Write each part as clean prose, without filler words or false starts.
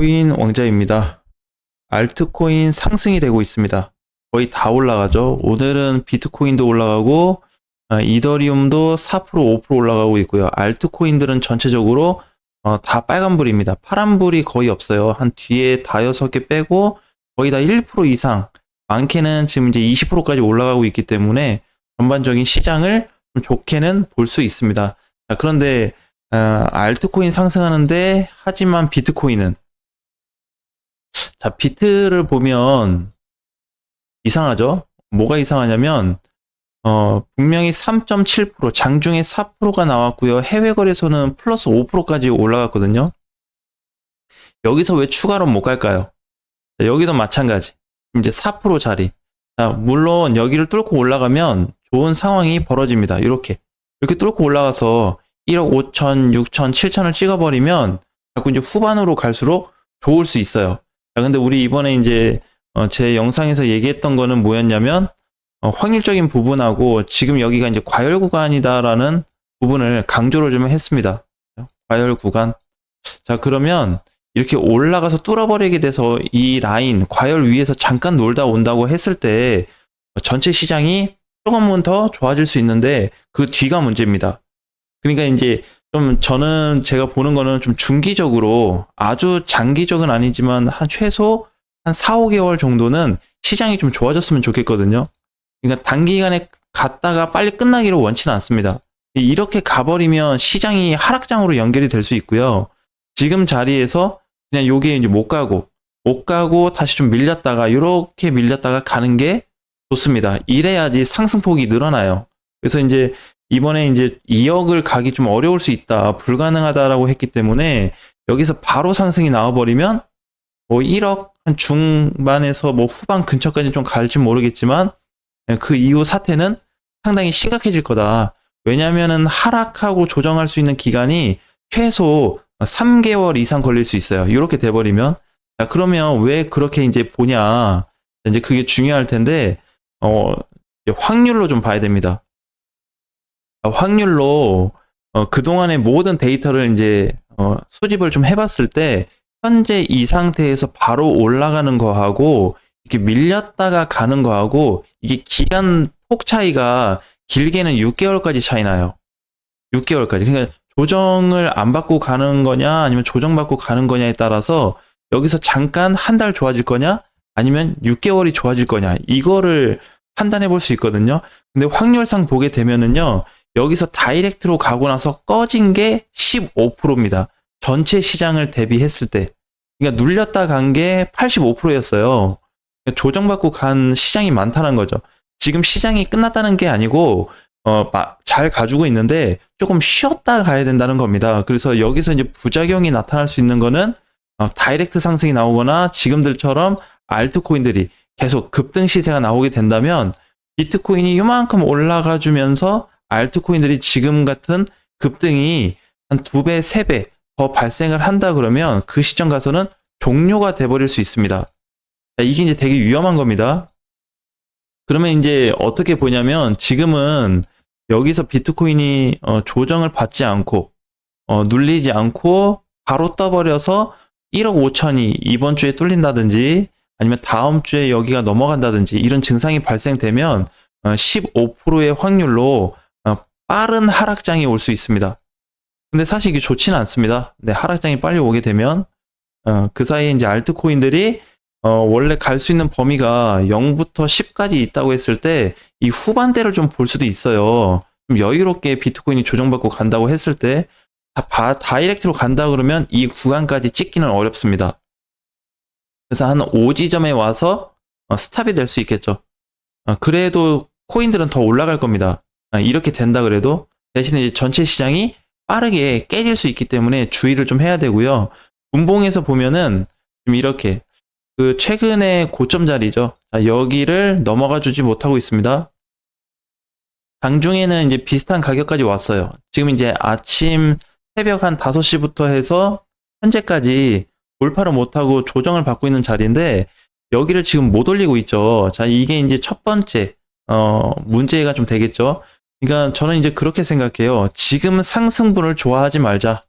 비트코인 왕자입니다. 알트코인 상승이 되고 있습니다. 거의 다 올라가죠. 오늘은 비트코인도 올라가고 이더리움도 4%, 5% 올라가고 있고요. 알트코인들은 전체적으로 다 빨간불입니다. 파란불이 거의 없어요. 한 뒤에 다여섯 개 빼고 거의 다 1% 이상, 많게는 지금 이제 20%까지 올라가고 있기 때문에 전반적인 시장을 좀 좋게는 볼 수 있습니다. 자, 그런데 알트코인 상승하는데 하지만 비트코인은, 자, 비트를 보면 이상하죠? 뭐가 이상하냐면 분명히 3.7%, 장중에 4%가 나왔고요. 해외 거래소는 플러스 5%까지 올라갔거든요. 여기서 왜 추가로 못 갈까요? 자, 여기도 마찬가지. 이제 4%짜리. 자, 물론 여기를 뚫고 올라가면 좋은 상황이 벌어집니다. 이렇게 뚫고 올라가서 1억 5천, 6천, 7천을 찍어버리면 자꾸 이제 후반으로 갈수록 좋을 수 있어요. 자, 근데 우리 이번에 이제 제 영상에서 얘기했던 거는 뭐였냐면 확률적인 부분하고 지금 여기가 이제 과열 구간이다라는 부분을 강조를 좀 했습니다. 과열 구간. 자, 그러면 이렇게 올라가서 뚫어버리게 돼서 이 라인, 과열 위에서 잠깐 놀다 온다고 했을 때 전체 시장이 조금은 더 좋아질 수 있는데 그 뒤가 문제입니다. 그러니까 이제 좀 저는 제가 보는 거는 좀 중기적으로, 아주 장기적은 아니지만 한 최소 한 4, 5개월 정도는 시장이 좀 좋아졌으면 좋겠거든요. 그러니까 단기간에 갔다가 빨리 끝나기를 원치는 않습니다. 이렇게 가버리면 시장이 하락장으로 연결이 될 수 있고요. 지금 자리에서 그냥 요게 이제 못 가고 다시 좀 밀렸다가, 이렇게 밀렸다가 가는 게 좋습니다. 이래야지 상승폭이 늘어나요. 그래서 이제 이번에 이제 2억을 가기 좀 어려울 수 있다, 불가능하다라고 했기 때문에 여기서 바로 상승이 나와버리면 뭐 1억 한 중반에서 뭐 후반 근처까지 좀 갈지 모르겠지만 그 이후 사태는 상당히 심각해질 거다. 왜냐면은 하락하고 조정할 수 있는 기간이 최소 3개월 이상 걸릴 수 있어요. 이렇게 돼버리면. 자, 그러면 왜 그렇게 이제 보냐. 이제 그게 중요할 텐데, 확률로 좀 봐야 됩니다. 확률로, 그동안의 모든 데이터를 이제, 수집을 좀 해봤을 때, 현재 이 상태에서 바로 올라가는 거하고, 이렇게 밀렸다가 가는 거하고, 이게 기간 폭 차이가 길게는 6개월까지 차이 나요. 6개월까지. 그러니까 조정을 안 받고 가는 거냐, 아니면 조정받고 가는 거냐에 따라서 여기서 잠깐 한 달 좋아질 거냐, 아니면 6개월이 좋아질 거냐, 이거를 판단해 볼 수 있거든요. 근데 확률상 보게 되면은요, 여기서 다이렉트로 가고 나서 꺼진 게 15%입니다. 전체 시장을 대비했을 때. 그러니까 눌렸다 간 게 85%였어요. 조정받고 간 시장이 많다는 거죠. 지금 시장이 끝났다는 게 아니고 잘 가지고 있는데 조금 쉬었다 가야 된다는 겁니다. 그래서 여기서 이제 부작용이 나타날 수 있는 거는 다이렉트 상승이 나오거나 지금들처럼 알트코인들이 계속 급등 시세가 나오게 된다면, 비트코인이 요만큼 올라가 주면서 알트코인들이 지금 같은 급등이 한 2배, 3배 더 발생을 한다 그러면 그 시점 가서는 종료가 돼버릴 수 있습니다. 이게 이제 되게 위험한 겁니다. 그러면 이제 어떻게 보냐면, 지금은 여기서 비트코인이 조정을 받지 않고 눌리지 않고 바로 떠버려서 1억 5천이 이번 주에 뚫린다든지 아니면 다음 주에 여기가 넘어간다든지 이런 증상이 발생되면 15%의 확률로 빠른 하락장이 올 수 있습니다. 근데 사실 이게 좋지는 않습니다. 네, 하락장이 빨리 오게 되면 그 사이에 이제 알트코인들이 원래 갈 수 있는 범위가 0부터 10까지 있다고 했을 때 이 후반대를 좀 볼 수도 있어요. 좀 여유롭게 비트코인이 조정받고 간다고 했을 때 다이렉트로 간다 그러면 이 구간까지 찍기는 어렵습니다. 그래서 한 5지점에 와서 스탑이 될 수 있겠죠. 그래도 코인들은 더 올라갈 겁니다. 이렇게 된다 그래도. 대신에 이제 전체 시장이 빠르게 깨질 수 있기 때문에 주의를 좀 해야 되고요. 분봉에서 보면은 좀 이렇게 그 최근의 고점 자리죠. 자, 여기를 넘어가 주지 못하고 있습니다. 장중에는 이제 비슷한 가격까지 왔어요. 지금 이제 아침 새벽 한 5시부터 해서 현재까지 돌파를 못하고 조정을 받고 있는 자리인데, 여기를 지금 못 올리고 있죠. 자, 이게 이제 첫 번째 문제가 좀 되겠죠. 그러니까 저는 이제 그렇게 생각해요. 지금 상승분을 좋아하지 말자.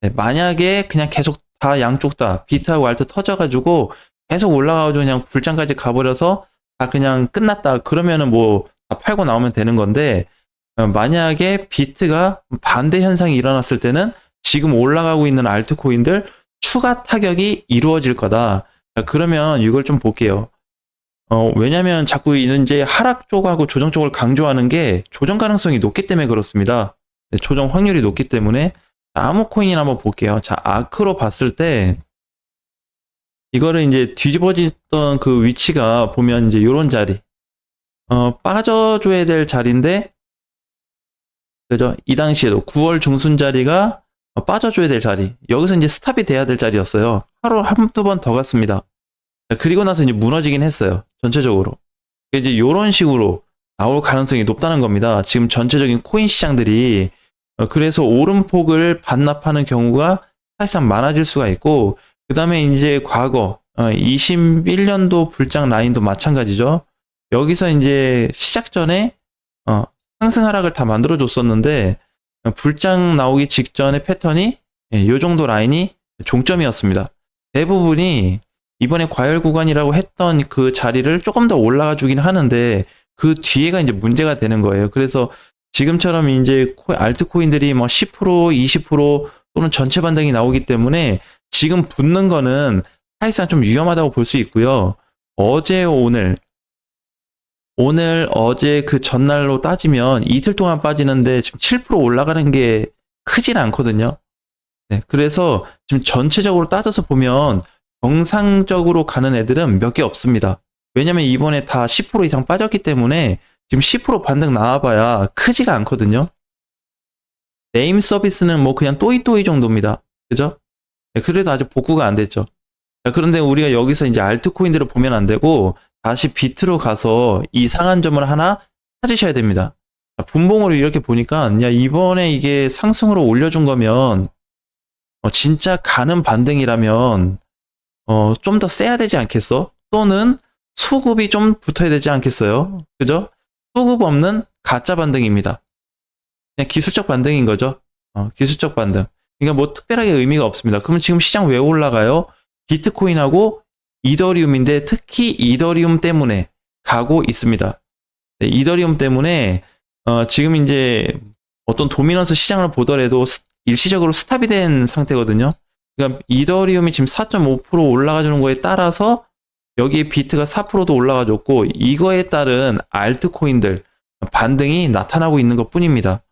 네, 만약에 그냥 계속 다 양쪽 다 비트하고 알트 터져가지고 계속 올라가가지고 그냥 불장까지 가버려서 다 그냥 끝났다. 그러면은 뭐 다 팔고 나오면 되는 건데, 만약에 비트가 반대 현상이 일어났을 때는 지금 올라가고 있는 알트코인들 추가 타격이 이루어질 거다. 자, 그러면 이걸 좀 볼게요. 왜냐면 자꾸 이제 하락 쪽하고 조정 쪽을 강조하는 게 조정 가능성이 높기 때문에 그렇습니다. 네, 조정 확률이 높기 때문에. 아무 코인이나 한번 볼게요. 자, 아크로 봤을 때 이거를 이제 뒤집어졌던 그 위치가 보면 이제 요런 자리. 빠져줘야 될 자리인데, 그죠? 이 당시에도 9월 중순 자리가 빠져줘야 될 자리. 여기서 이제 스탑이 돼야 될 자리였어요. 하루 한두 번 더 갔습니다. 그리고 나서 이제 무너지긴 했어요. 전체적으로. 이제 요런 식으로 나올 가능성이 높다는 겁니다. 지금 전체적인 코인 시장들이. 그래서 오름폭을 반납하는 경우가 사실상 많아질 수가 있고, 그 다음에 이제 과거 21년도 불장 라인도 마찬가지죠. 여기서 이제 시작 전에 상승 하락을 다 만들어 줬었는데, 불장 나오기 직전의 패턴이 요 정도 라인이 종점이었습니다. 대부분이 이번에 과열 구간이라고 했던 그 자리를 조금 더 올라가 주긴 하는데, 그 뒤에가 이제 문제가 되는 거예요. 그래서 지금처럼 이제 알트코인들이 뭐 10%, 20% 또는 전체 반등이 나오기 때문에 지금 붙는 거는 사실상 좀 위험하다고 볼 수 있고요. 어제, 어제 그 전날로 따지면 이틀 동안 빠지는데 지금 7% 올라가는 게 크진 않거든요. 네, 그래서 지금 전체적으로 따져서 보면 정상적으로 가는 애들은 몇 개 없습니다. 왜냐면 이번에 다 10% 이상 빠졌기 때문에 지금 10% 반등 나와봐야 크지가 않거든요. 네임 서비스는 뭐 그냥 또이또이 정도입니다. 그죠? 네, 그래도 아직 복구가 안 됐죠. 자, 그런데 우리가 여기서 이제 알트코인들을 보면 안 되고 다시 비트로 가서 이상한 점을 하나 찾으셔야 됩니다. 자, 분봉으로 이렇게 보니까 야, 이번에 이게 상승으로 올려준 거면 진짜 가는 반등이라면 좀 더 세야 되지 않겠어? 또는 수급이 좀 붙어야 되지 않겠어요? 그죠? 수급 없는 가짜 반등입니다. 그냥 기술적 반등인 거죠. 기술적 반등. 그러니까 뭐 특별하게 의미가 없습니다. 그러면 지금 시장 왜 올라가요? 비트코인하고 이더리움인데 특히 이더리움 때문에 가고 있습니다. 네, 이더리움 때문에 지금 이제 어떤 도미넌스 시장을 보더라도 일시적으로 스탑이 된 상태거든요. 그러니까 이더리움이 지금 4.5% 올라가주는 거에 따라서 여기에 비트가 4%도 올라가줬고 이거에 따른 알트코인들 반등이 나타나고 있는 것 뿐입니다.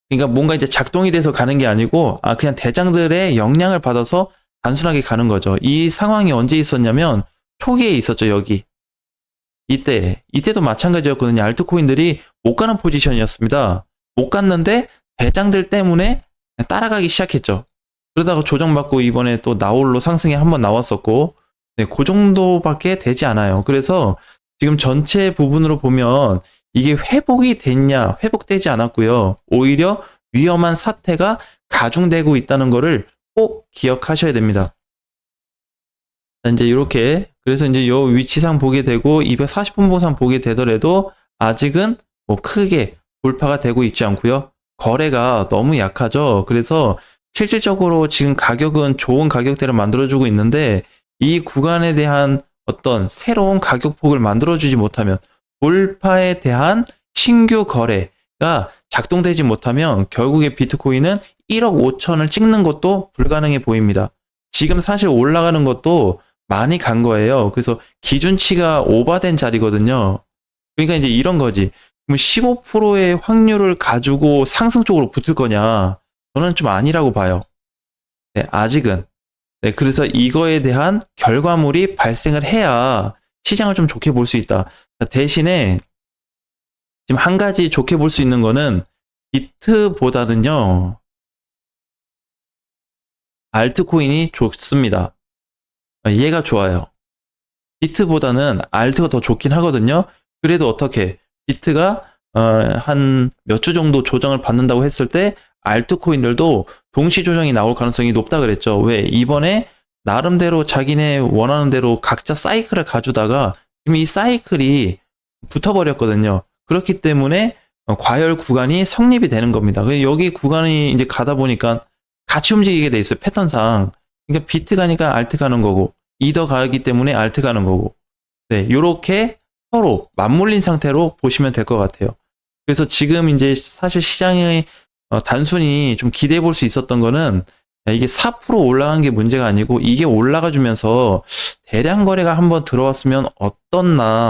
그러니까 뭔가 이제 작동이 돼서 가는 게 아니고 그냥 대장들의 영향을 받아서 단순하게 가는 거죠. 이 상황이 언제 있었냐면 초기에 있었죠. 여기 이때도 마찬가지였거든요. 알트코인들이 못 가는 포지션이었습니다. 못 갔는데 대장들 때문에 따라가기 시작했죠. 그러다가 조정받고 이번에 또 나홀로 상승에 한번 나왔었고, 네, 그 정도밖에 되지 않아요. 그래서 지금 전체 부분으로 보면 이게 회복이 됐냐, 회복되지 않았고요. 오히려 위험한 사태가 가중되고 있다는 것을 꼭 기억하셔야 됩니다. 이제 이렇게, 그래서 이제 요 위치상 보게 되고 240분봉상 보게 되더라도 아직은 뭐 크게 돌파가 되고 있지 않고요. 거래가 너무 약하죠. 그래서 실질적으로 지금 가격은 좋은 가격대를 만들어주고 있는데 이 구간에 대한 어떤 새로운 가격폭을 만들어주지 못하면 돌파에 대한 신규 거래가 작동되지 못하면 결국에 비트코인은 1억 5천을 찍는 것도 불가능해 보입니다. 지금 사실 올라가는 것도 많이 간 거예요. 그래서 기준치가 오버된 자리거든요. 그러니까 이제 이런 거지. 그럼 15%의 확률을 가지고 상승 쪽으로 붙을 거냐? 저는 좀 아니라고 봐요. 네, 아직은. 네, 그래서 이거에 대한 결과물이 발생을 해야 시장을 좀 좋게 볼 수 있다. 대신에 지금 한 가지 좋게 볼 수 있는 거는 비트보다는요, 알트코인이 좋습니다. 얘가 좋아요. 비트보다는 알트가 더 좋긴 하거든요. 그래도 어떻게 비트가 한 몇 주 정도 조정을 받는다고 했을 때 알트코인들도 동시 조정이 나올 가능성이 높다 그랬죠. 왜? 이번에 나름대로 자기네 원하는 대로 각자 사이클을 가주다가 지금 이 사이클이 붙어버렸거든요. 그렇기 때문에 과열 구간이 성립이 되는 겁니다. 여기 구간이 이제 가다 보니까 같이 움직이게 돼 있어요. 패턴상. 그러니까 비트 가니까 알트 가는 거고, 이더 가기 때문에 알트 가는 거고. 네, 요렇게 서로 맞물린 상태로 보시면 될 것 같아요. 그래서 지금 이제 사실 시장이 단순히 좀 기대해 볼 수 있었던 거는 이게 4% 올라간 게 문제가 아니고 이게 올라가 주면서 대량 거래가 한번 들어왔으면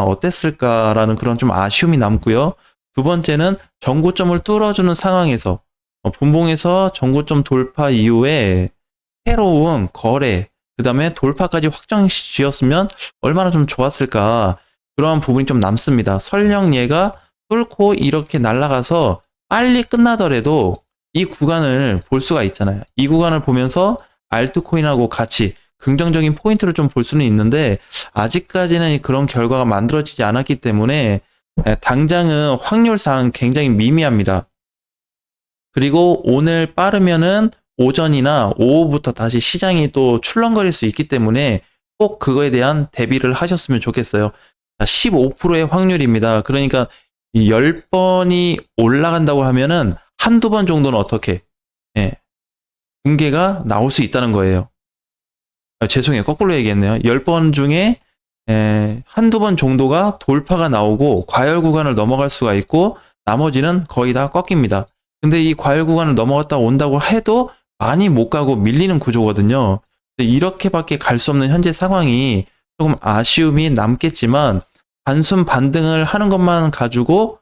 어땠을까라는 그런 좀 아쉬움이 남고요. 두 번째는 전고점을 뚫어주는 상황에서 분봉에서 전고점 돌파 이후에 새로운 거래, 그 다음에 돌파까지 확정 지었으면 얼마나 좀 좋았을까. 그러한 부분이 좀 남습니다. 설령 얘가 뚫고 이렇게 날아가서 빨리 끝나더라도 이 구간을 볼 수가 있잖아요. 이 구간을 보면서 알트코인하고 같이 긍정적인 포인트를 좀 볼 수는 있는데 아직까지는 그런 결과가 만들어지지 않았기 때문에 당장은 확률상 굉장히 미미합니다. 그리고 오늘 빠르면은 오전이나 오후부터 다시 시장이 또 출렁거릴 수 있기 때문에 꼭 그거에 대한 대비를 하셨으면 좋겠어요. 15%의 확률입니다. 그러니까 10번이 올라간다고 하면은 한두 번 정도는 어떻게 붕괴가 나올 수 있다는 거예요. 죄송해요. 거꾸로 얘기했네요. 10번 중에 한두 번 정도가 돌파가 나오고 과열 구간을 넘어갈 수가 있고 나머지는 거의 다 꺾입니다. 근데 이 과열 구간을 넘어갔다 온다고 해도 많이 못 가고 밀리는 구조거든요. 이렇게밖에 갈 수 없는 현재 상황이 조금 아쉬움이 남겠지만 단순 반등을 하는 것만 가지고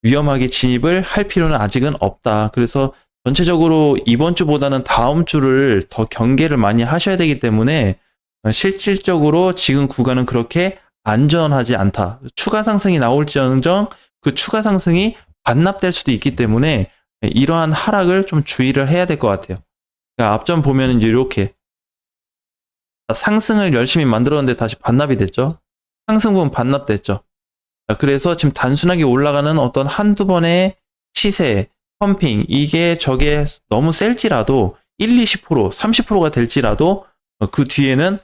위험하게 진입을 할 필요는 아직은 없다. 그래서 전체적으로 이번 주보다는 다음 주를 더 경계를 많이 하셔야 되기 때문에 실질적으로 지금 구간은 그렇게 안전하지 않다. 추가 상승이 나올지언정 그 추가 상승이 반납될 수도 있기 때문에 이러한 하락을 좀 주의를 해야 될 것 같아요. 그러니까 앞전 보면 이제 이렇게 상승을 열심히 만들었는데 다시 반납이 됐죠. 상승분 반납됐죠. 그래서 지금 단순하게 올라가는 어떤 한두 번의 시세, 펌핑, 이게 저게 너무 셀지라도 1, 20%, 30%가 될지라도 그 뒤에는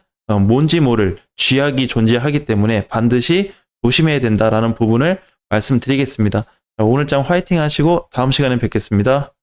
뭔지 모를 쥐약이 존재하기 때문에 반드시 조심해야 된다라는 부분을 말씀드리겠습니다. 오늘장 화이팅 하시고 다음 시간에 뵙겠습니다.